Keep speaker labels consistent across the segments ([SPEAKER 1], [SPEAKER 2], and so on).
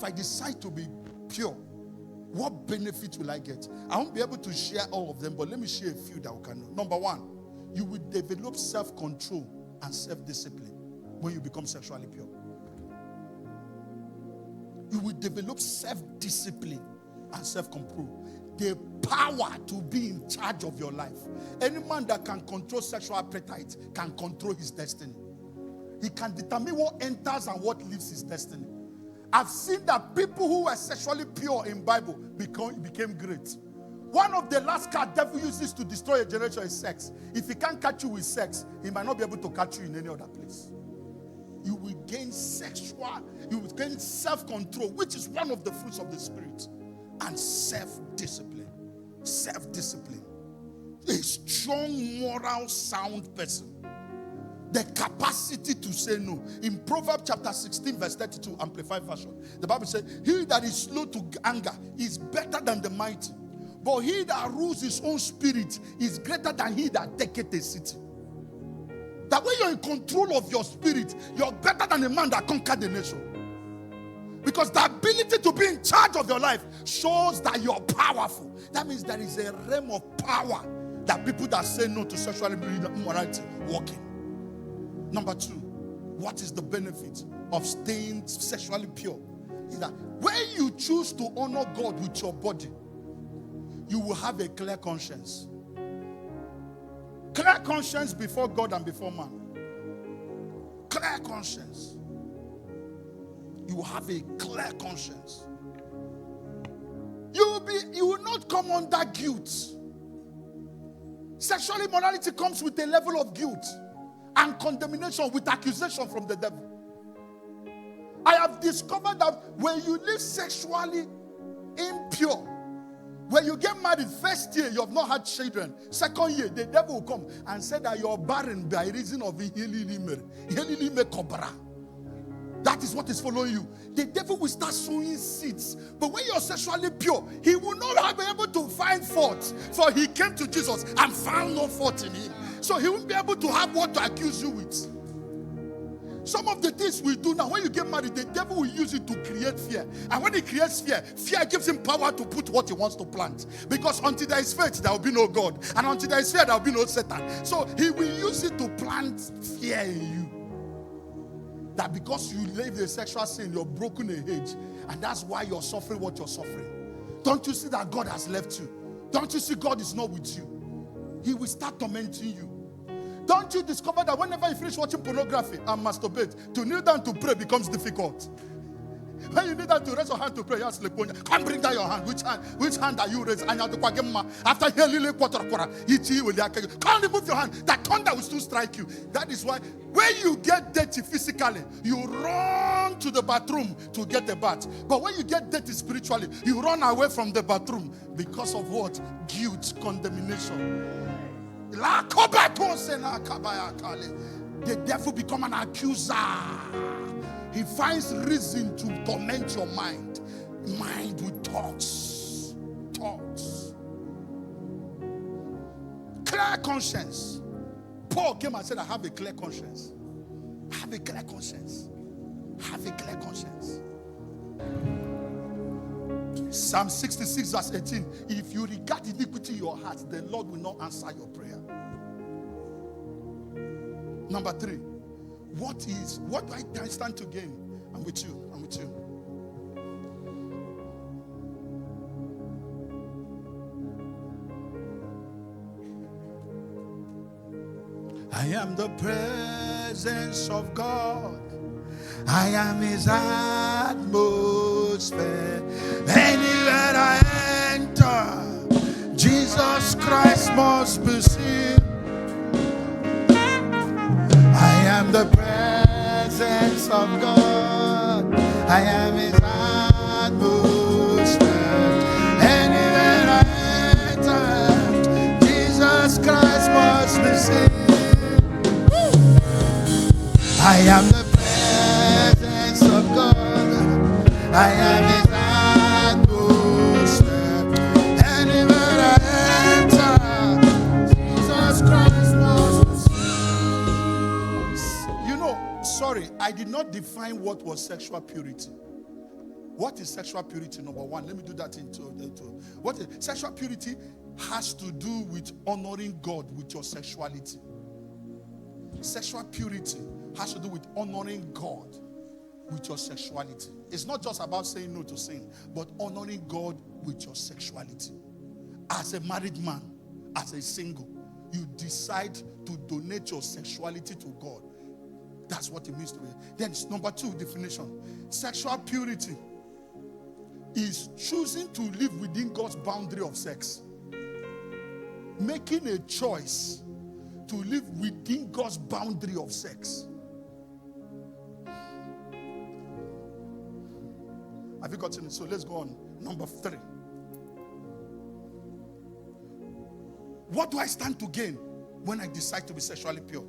[SPEAKER 1] if I decide to be pure, what benefit will I get? I won't be able to share all of them, but let me share a few that we can know. Number one, you will develop self-control and self-discipline when you become sexually pure. You will develop self-discipline and self-control. The power to be in charge of your life. Any man that can control sexual appetite can control his destiny. He can determine what enters and what leaves his destiny. I've seen that people who were sexually pure in Bible became great. One of the last cards devil uses to destroy a generation is sex. If he can't catch you with sex, he might not be able to catch you in any other place. You will gain self-control, which is one of the fruits of the Spirit, and self-discipline. Self-discipline. A strong, moral, sound person. The capacity to say no. In Proverbs chapter 16, verse 32, Amplified Version, the Bible says, he that is slow to anger is better than the mighty, but he that rules his own spirit is greater than he that taketh a city. That when you're in control of your spirit, you're better than a man that conquered the nation. Because the ability to be in charge of your life shows that you're powerful. That means there is a realm of power that people that say no to sexual immorality walk in. Number two, what is the benefit of staying sexually pure? Is that when you choose to honor God with your body, you will have a clear conscience. Clear conscience before God and before man. Clear conscience. You will have a clear conscience. You will not come under guilt. Sexual immorality comes with a level of guilt and condemnation, with accusation from the devil. I have discovered that when you live sexually impure, when you get married, first year you have not had children, second year the devil will come and say that you're barren by reason of cobra. That is what is following you. The devil will start sowing seeds. But when you're sexually pure, he will not be able to find fault. For he came to Jesus and found no fault in him. So he won't be able to have what to accuse you with. Some of the things we do now, when you get married, the devil will use it to create fear. And when he creates fear, fear gives him power to put what he wants to plant. Because until there is faith, there will be no God. And until there is fear, there will be no Satan. So he will use it to plant fear in you. That because you live a sexual sin, you're broken a hedge. And that's why you're suffering what you're suffering. Don't you see that God has left you? Don't you see God is not with you? He will start tormenting you. Don't you discover that whenever you finish watching pornography and masturbate, to kneel down to pray becomes difficult? When you need that to raise your hand to pray, you ask come bring down your hand. Which hand are you raising? After hearing can't remove your hand. That thunder will still strike you. That is why when you get dirty physically, you run to the bathroom to get a bath. But when you get dirty spiritually, you run away from the bathroom because of what? Guilt, condemnation. The devil become an accuser. He finds reason to torment your mind. Mind with thoughts. Thoughts. Clear conscience. Paul came and said, I have a clear conscience. Have a clear conscience. Have a clear conscience. Psalm 66 verse 18. If you regard iniquity in your heart, the Lord will not answer your prayer. Number three. What do I stand to gain? I'm with you. I'm with you. I am the presence of God. I am his atmosphere. Anywhere I enter, Jesus Christ must be seen. I am the presence of God. I am his atmosphere. Anywhere I enter, Jesus Christ must be seen. I am the presence of God. I am his atmosphere. Anywhere I enter, Jesus Christ must be seen. Sorry, I did not define what was sexual purity. What is sexual purity? Number one, let me do that into what is sexual purity has to do with honoring God with your sexuality. Sexual purity has to do with honoring God with your sexuality. It's not just about saying no to sin, but honoring God with your sexuality. As a married man, as a single, you decide to donate your sexuality to God. That's what it means to be. Then number two definition. Sexual purity is choosing to live within God's boundary of sex. Making a choice to live within God's boundary of sex. Have you gotten it? So let's go on. Number 3. What do I stand to gain when I decide to be sexually pure?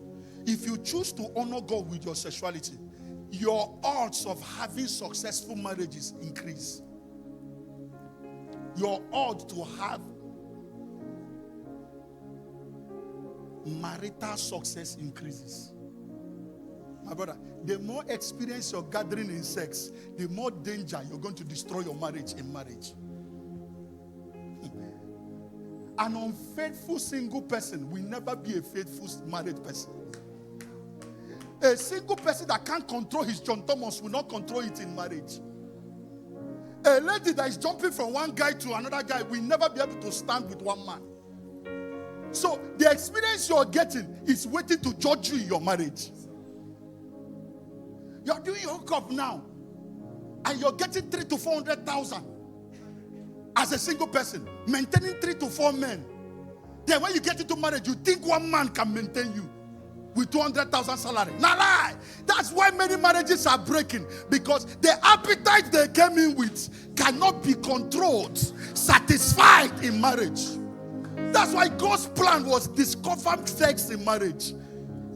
[SPEAKER 1] If you choose to honor God with your sexuality, your odds of having successful marriages increase. Your odds to have marital success increases. My brother, the more experience you're gathering in sex, the more danger you're going to destroy your marriage in marriage. An unfaithful single person will never be a faithful married person. A single person that can't control his John Thomas will not control it in marriage. A lady that is jumping from one guy to another guy will never be able to stand with one man. So the experience you're getting is waiting to judge you in your marriage. You're doing your hookup now, and you're getting 300,000 to 400,000 as a single person, maintaining 3 to 4 men. Then when you get into marriage, you think one man can maintain you with 200,000 salary. Nah, lie. That's why many marriages are breaking, because the appetite they came in with cannot be controlled, satisfied in marriage. That's why God's plan was discover sex in marriage.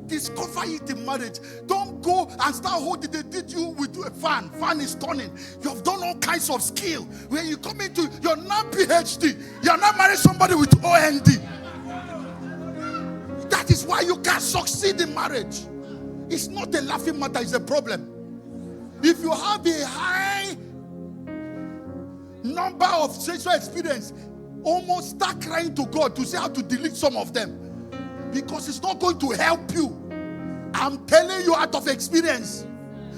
[SPEAKER 1] Discover it in marriage. Don't go and start holding. They did you with a fan. Fan is turning. You have done all kinds of skill. When you come into, you're not PhD. You're not marrying somebody with OND. That is why you can't succeed in marriage. It's not a laughing matter, it's a problem. If you have a high number of sexual experience, almost start crying to God to see how to delete some of them, because it's not going to help you. I'm telling you out of experience.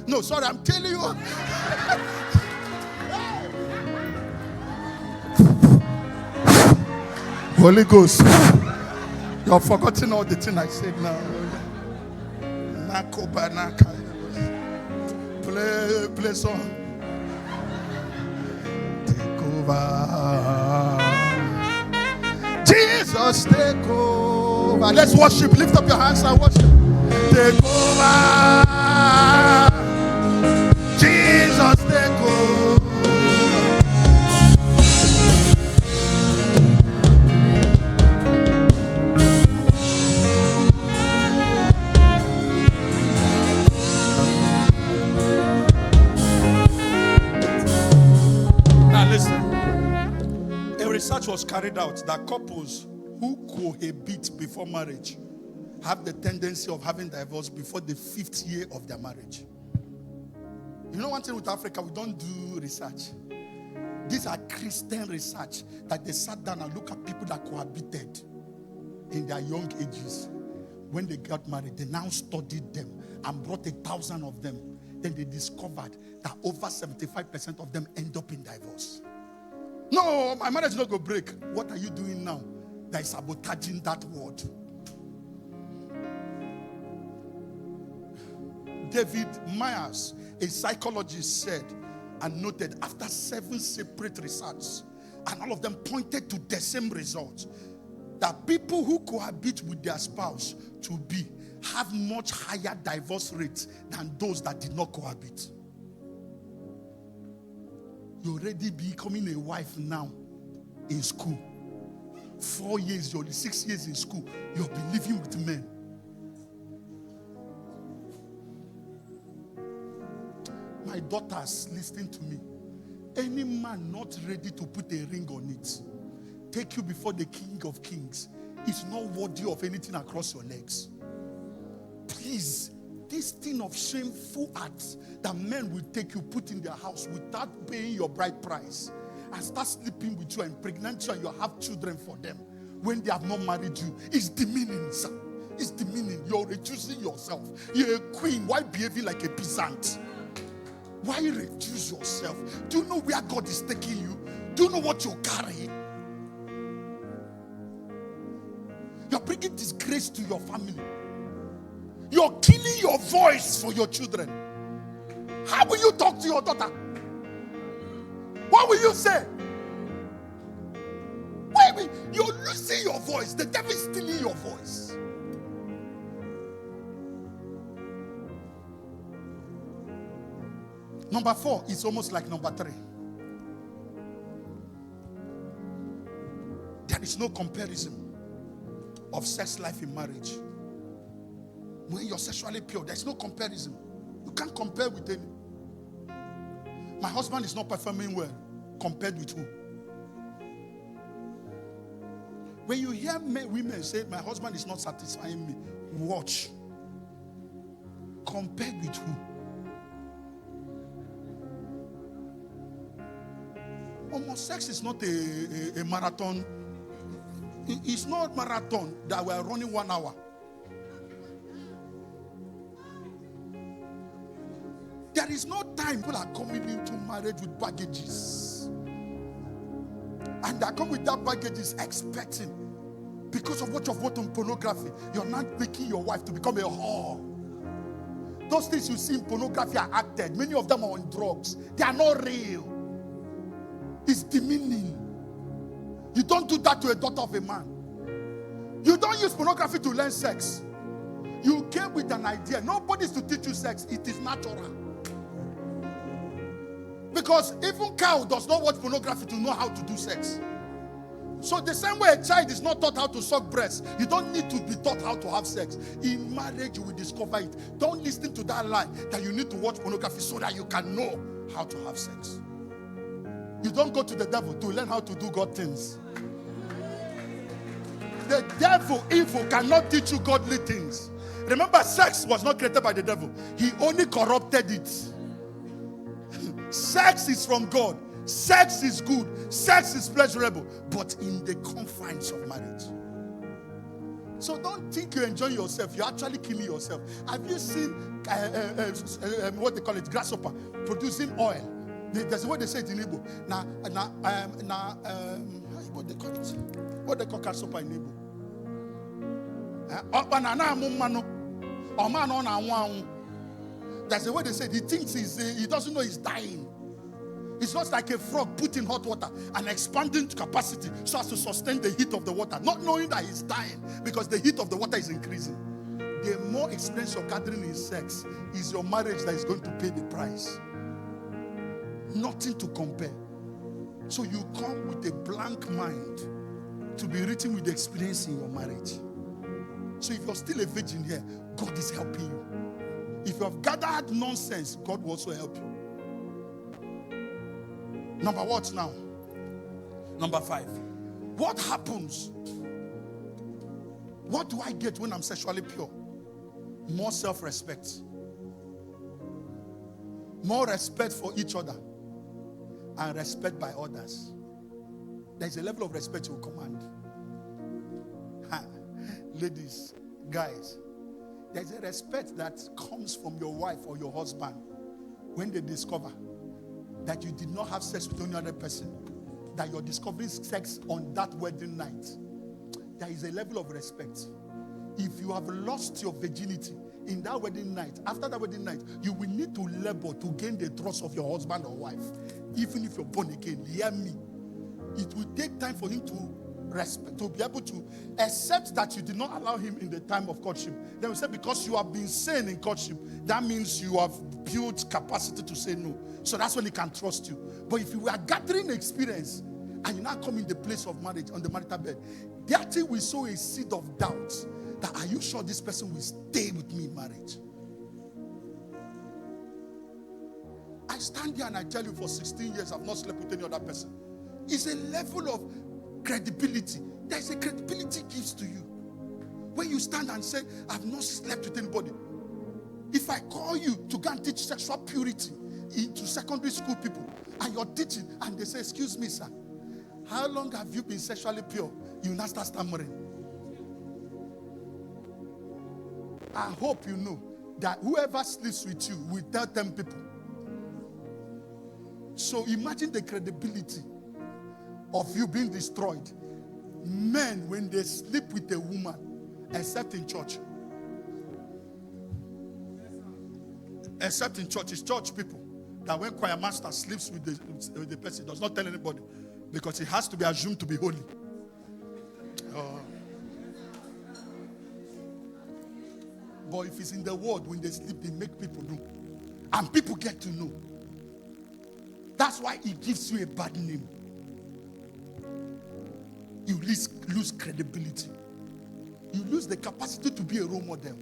[SPEAKER 1] No, sorry, I'm telling you. Holy Ghost, you have forgotten all the things I said now. Play song. Take over. Jesus, take over. Let's worship. Lift up your hands and worship. Take over. Jesus, take over. Now listen. A research was carried out that couples who cohabit before marriage have the tendency of having divorce before the 5th year of their marriage. You know one thing with Africa, we don't do research. These are Christian research that they sat down and look at people that cohabited in their young ages. When they got married, they now studied them and brought 1,000 of them. Then they discovered that over 75% of them end up in divorce. No, my marriage is not going to break. What are you doing now that is sabotaging that word? David Myers, a psychologist, said and noted after 7 separate research, and all of them pointed to the same results, that people who cohabit with their spouse to be have much higher divorce rates than those that did not cohabit. You're already becoming a wife now in school. 4 years, you're 6 years in school. You'll be living with men. My daughters listening to me. Any man not ready to put a ring on it, take you before the King of Kings, is not worthy of anything across your legs. Please, this thing of shameful acts that men will take you, put in their house without paying your bride price, and start sleeping with you and pregnant you, and you have children for them when they have not married you, is demeaning, sir. It's demeaning. You're reducing yourself. You're a queen. Why behaving like a peasant? Why reduce yourself? Do you know where God is taking you? Do you know what you're carrying? You're bringing disgrace to your family. You're killing your voice for your children. How will you talk to your daughter? What will you say? You're losing your voice. The devil is stealing your voice. Number 4 is almost like number 3. There is no comparison of sex life in marriage. When you're sexually pure, there's no comparison. You can't compare with any. My husband is not performing well. Compared with who? When you hear women say, my husband is not satisfying me, watch. Compared with who? Almost sex is not a marathon. It's not marathon that we are running 1 hour. There is no time people are coming into marriage with baggages. And they come with that baggages expecting, because of what you've watched on pornography, you're not making your wife to become a whore. Those things you see in pornography are acted. Many of them are on drugs. They are not real. It's demeaning. You don't do that to a daughter of a man. You don't use pornography to learn sex. You came with an idea. Nobody's to teach you sex. It is natural. Because even cow does not watch pornography to know how to do sex. So the same way a child is not taught how to suck breast, you don't need to be taught how to have sex. In marriage, you will discover it. Don't listen to that lie that you need to watch pornography so that you can know how to have sex. You don't go to the devil to learn how to do God things. The devil, evil, cannot teach you godly things. Remember, sex was not created by the devil. He only corrupted it. Sex is from God. Sex is good. Sex is pleasurable. But in the confines of marriage. So don't think you're enjoying yourself. You're actually killing yourself. Have you seen what they call it, grasshopper, producing oil? There's a way they say it in Igbo. What they call it? What they call grasshopper in Igbo? That's the way they say. He thinks he doesn't know he's dying. It's just like a frog put in hot water and expanding capacity so as to sustain the heat of the water, not knowing that he's dying because the heat of the water is increasing. The more experience you're gathering in sex is your marriage that is going to pay the price. Nothing to compare. So you come with a blank mind to be written with the experience in your marriage. So if you're still a virgin here, God is helping you. If you have gathered nonsense, God will also help you. Number what now? Number 5. What happens? What do I get when I'm sexually pure? More self-respect. More respect for each other. And respect by others. There's a level of respect you will command. Ladies, guys, there's a respect that comes from your wife or your husband when they discover that you did not have sex with any other person, that you're discovering sex on that wedding night. There is a level of respect. If you have lost your virginity in that wedding night, after that wedding night, you will need to labor to gain the trust of your husband or wife. Even if you're born again, hear me. It will take time for him to respect, to be able to accept that you did not allow him in the time of courtship. Then we say because you have been sane in courtship, that means you have built capacity to say no. So that's when he can trust you. But if you are gathering experience and you now come in the place of marriage on the marital bed, that thing will sow a seed of doubt that are you sure this person will stay with me in marriage? I stand here and I tell you for 16 years I've not slept with any other person. It's a level of credibility. There's a credibility gives to you. When you stand and say, I've not slept with anybody. If I call you to go and teach sexual purity into secondary school people, and you're teaching, and they say, excuse me, sir, how long have you been sexually pure? You now start stammering. I hope you know that whoever sleeps with you will tell 10 people. So imagine the credibility of you being destroyed. Men, when they sleep with a woman, except in church. Except in church. It's church people that when choir master sleeps with the person, does not tell anybody, because it has to be assumed to be holy. But if it's in the world, when they sleep, they make people know. And people get to know. That's why it gives you a bad name. You lose credibility. You lose the capacity to be a role model.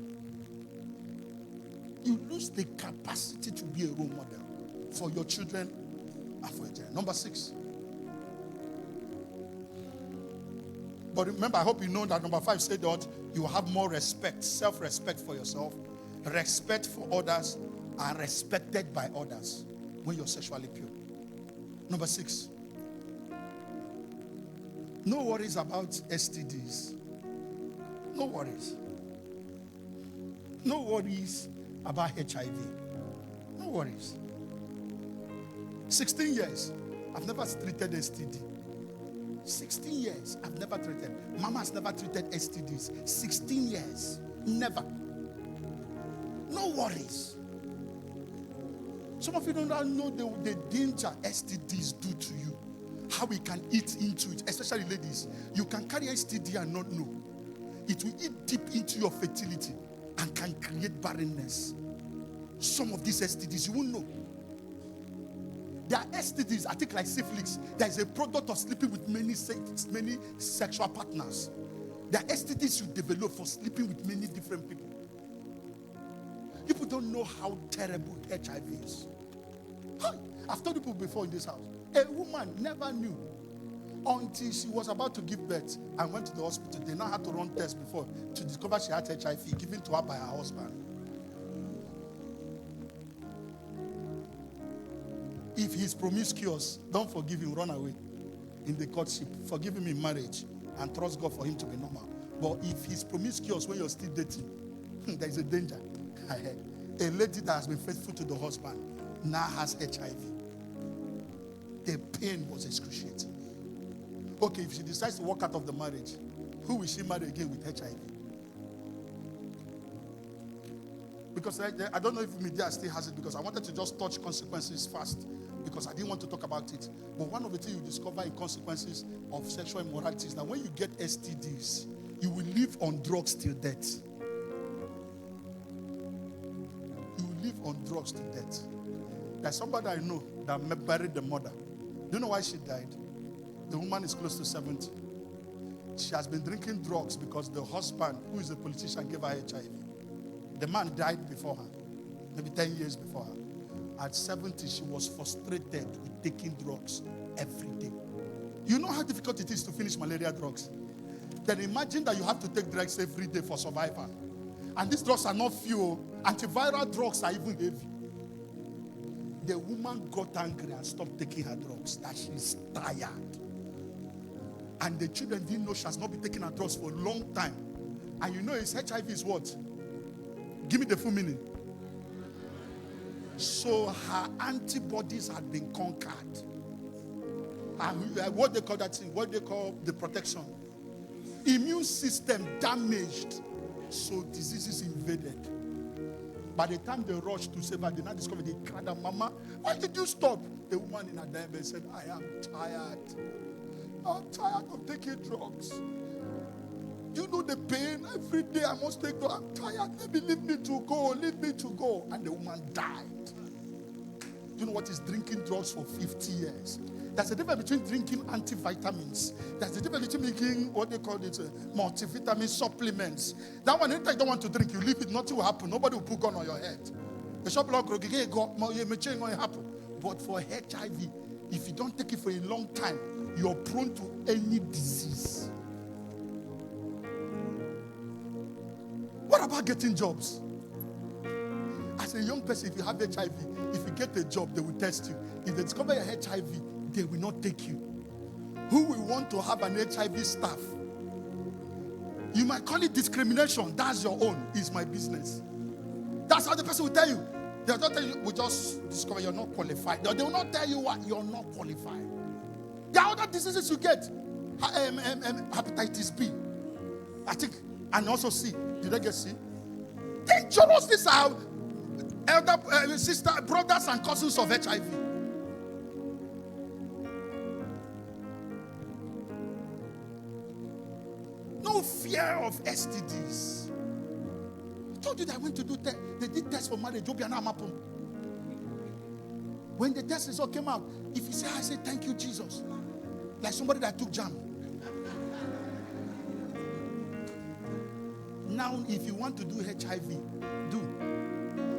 [SPEAKER 1] You lose the capacity to be a role model for your children and for your children. Number 6. But remember, I hope you know that number 5 said that you will have more respect, self-respect for yourself, respect for others, and respected by others when you're sexually pure. Number 6. No worries about STDs. No worries. No worries about HIV. No worries. 16 years, I've never treated STD. 16 years, I've never treated. Mama has never treated STDs. 16 years, never. No worries. Some of you don't know the danger STDs do to you. How we can eat into it, especially ladies. You can carry STD and not know. It will eat deep into your fertility and can create barrenness. Some of these STDs, you won't know. There are STDs, I think like syphilis. There is a product of sleeping with many sexual partners. There are STDs you develop for sleeping with many different people. People don't know how terrible HIV is. I've told people before in this house. A woman never knew until she was about to give birth and went to the hospital. They now had to run tests before to discover she had HIV given to her by her husband. If he's promiscuous, don't forgive him, run away in the courtship. Forgive him in marriage and trust God for him to be normal. But if he's promiscuous when you're still dating, there is a danger. A lady that has been faithful to the husband now has HIV. The pain was excruciating. Okay, if she decides to walk out of the marriage, who will she marry again with HIV? Because I don't know if media still has it, because I wanted to just touch consequences fast, because I didn't want to talk about it. But one of the things you discover in consequences of sexual immorality is that when you get STDs, you will live on drugs till death. You will live on drugs till death. There's somebody I know that buried the mother. Do you know why she died? The woman is close to 70. She has been drinking drugs because the husband, who is a politician, gave her HIV. The man died before her, maybe 10 years before her. At 70, she was frustrated with taking drugs every day. You know how difficult it is to finish malaria drugs? Then imagine that you have to take drugs every day for survival. And these drugs are not few. Antiviral drugs are even heavy. The woman got angry and stopped taking her drugs, that she's tired. And the children didn't know she has not been taking her drugs for a long time. And you know, it's HIV is what? Give me the full meaning. So her antibodies had been conquered. And what they call that thing? What they call the protection. Immune system damaged. So diseases invaded. By the time they rushed to save her, they now discovered they cried out, "Mama, why did you stop?" The woman in her diabetes said, "I am tired. I'm tired of taking drugs. You know the pain? Every day I must take drugs. I'm tired. Maybe leave me to go. Leave me to go." And the woman died. Do you know what is drinking drugs for 50 years? There's a difference between drinking antivitamins. There's a difference between making what they call it multivitamin supplements. That one, anytime you don't want to drink, you leave it, nothing will happen. Nobody will put gun on your head. The shop block will happen. But for HIV, if you don't take it for a long time, you're prone to any disease. What about getting jobs? a young person, if you have HIV, if you get a job, they will test you. If they discover you have HIV, they will not take you. Who will want to have an HIV staff? You might call it discrimination. That's your own. It's my business. That's how the person will tell you. They'll not tell you, we just discover you're not qualified. They will not tell you what you're not qualified. There are other diseases you get. Hepatitis B. I think, and also C. Did I get C? Dangerous. These are elder sister, brothers and cousins of HIV. No fear of STDs. I told you that I went to do test. They did test for marriage. When the test result came out, if you say, I say, thank you, Jesus. Like somebody that took jam. Now, if you want to do HIV, do.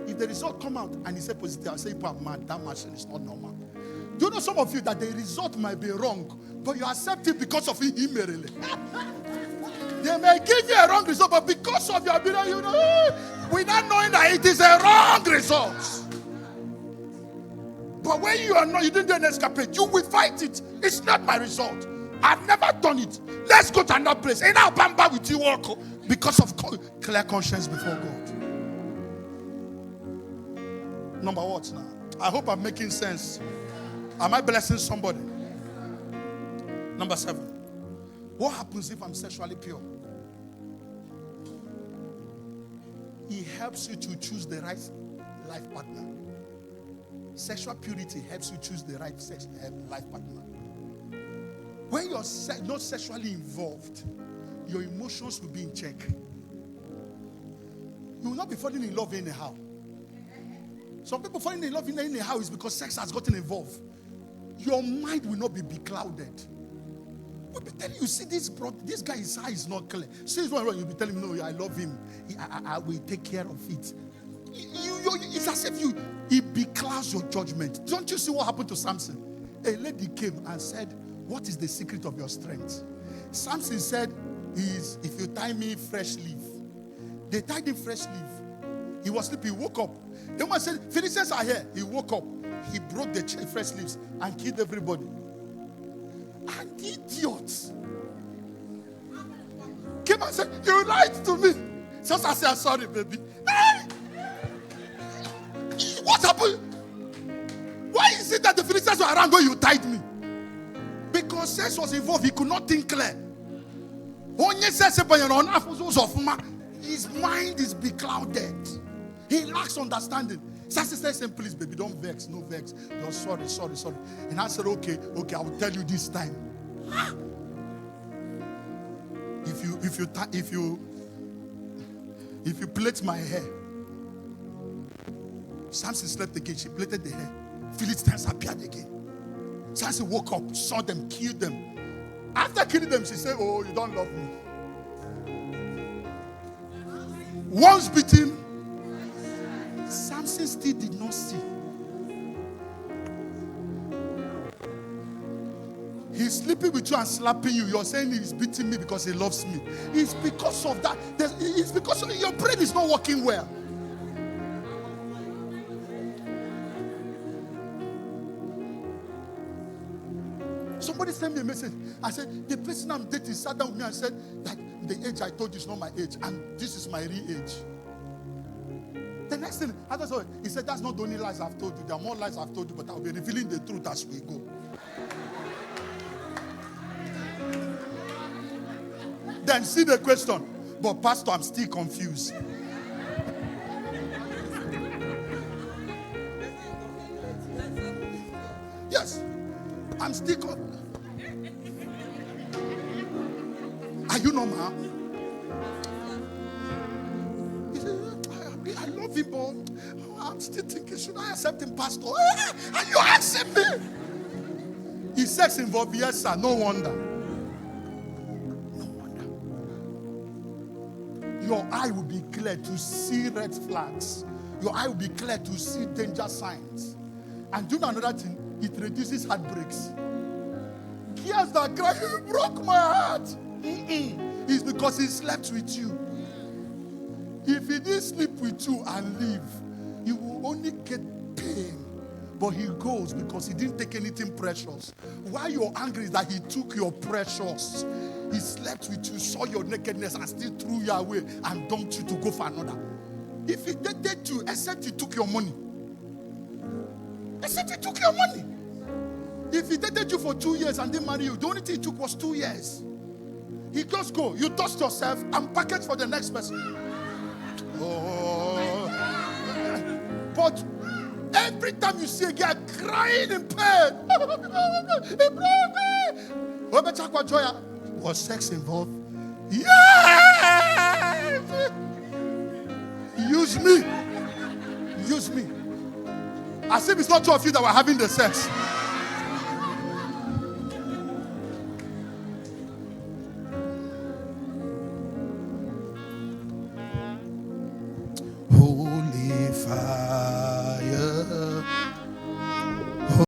[SPEAKER 1] If the result come out and he say positive, I say, man, that machine is not normal. Do you know some of you that the result might be wrong, but you accept it because of him? They may give you a wrong result, but because of your ability, you know, without knowing that it is a wrong result. But when you are not, you didn't do an escapade, you will fight it. It's not my result. I've never done it. Let's go to another place. And I'll bamba with you all because of clear conscience before God. Number what now? I hope I'm making sense. Am I blessing somebody? Number 7. What happens if I'm sexually pure? It helps you to choose the right life partner. Sexual purity helps you choose the right life partner. When you're not sexually involved, your emotions will be in check. You will not be falling in love anyhow. Some people falling in love anyhow is because sex has gotten involved. Your mind will not be beclouded. We'll be telling you, see this guy's eye is not clear. See this one, you'll be telling me, no, I love him. I will take care of it. It's as if it beclouds your judgment. Don't you see what happened to Samson? A lady came and said, what is the secret of your strength? Samson said, if you tie me fresh leaf. They tied him fresh leaf. He was sleeping, he woke up. Then one said, Philistines are here. He woke up. He broke the fresh leaves and killed everybody. An idiot came and said, you lied to me. Just I said, sorry, baby. Hey! What happened? Why is it that the Philistines were around when you tied me? Because sex was involved. He could not think clear. His mind is beclouded. He lacks understanding. Sister said, please, baby, don't vex. No vex. You're sorry. And I said, okay, I will tell you this time. If you plait my hair, Samson slept again. She plaited the hair. Philistines appeared again. Samson woke up, saw them, killed them. After killing them, she said, oh, you don't love me. Once beaten, Samson still did not see. He's sleeping with you and slapping you. You're saying he's beating me because he loves me. It's because of that. It's because your brain is not working well. Somebody sent me a message. I said, the person I'm dating sat down with me and said that the age I told you is not my age and this is my real age. The next thing, he said, that's not the only lies I've told you. There are more lies I've told you, but I'll be revealing the truth as we go. Then see the question. But Pastor, I'm still confused. Yes, I'm still confused. Are you normal? He said, I love him, but I'm still thinking, should I accept him, Pastor? And you accept me? Is sex involved? Yes, sir. No wonder. No wonder. Your eye will be clear to see red flags. Your eye will be clear to see danger signs. And do another thing, it reduces heartbreaks. Tears that cry, he broke my heart. It's because he slept with you. If he didn't sleep with you and leave, he will only get pain. But he goes because he didn't take anything precious. Why you're angry is that he took your precious. He slept with you, saw your nakedness, and still threw you away and dumped you to go for another. If he dated you, except he took your money. Except he took your money. If he dated you for 2 years and didn't marry you, the only thing he took was 2 years. He just go, you dust yourself and package for the next person. Oh. But every time you see a guy crying in pain, was sex involved? Yes! Use me. Use me. As if it's not two of you that were having the sex.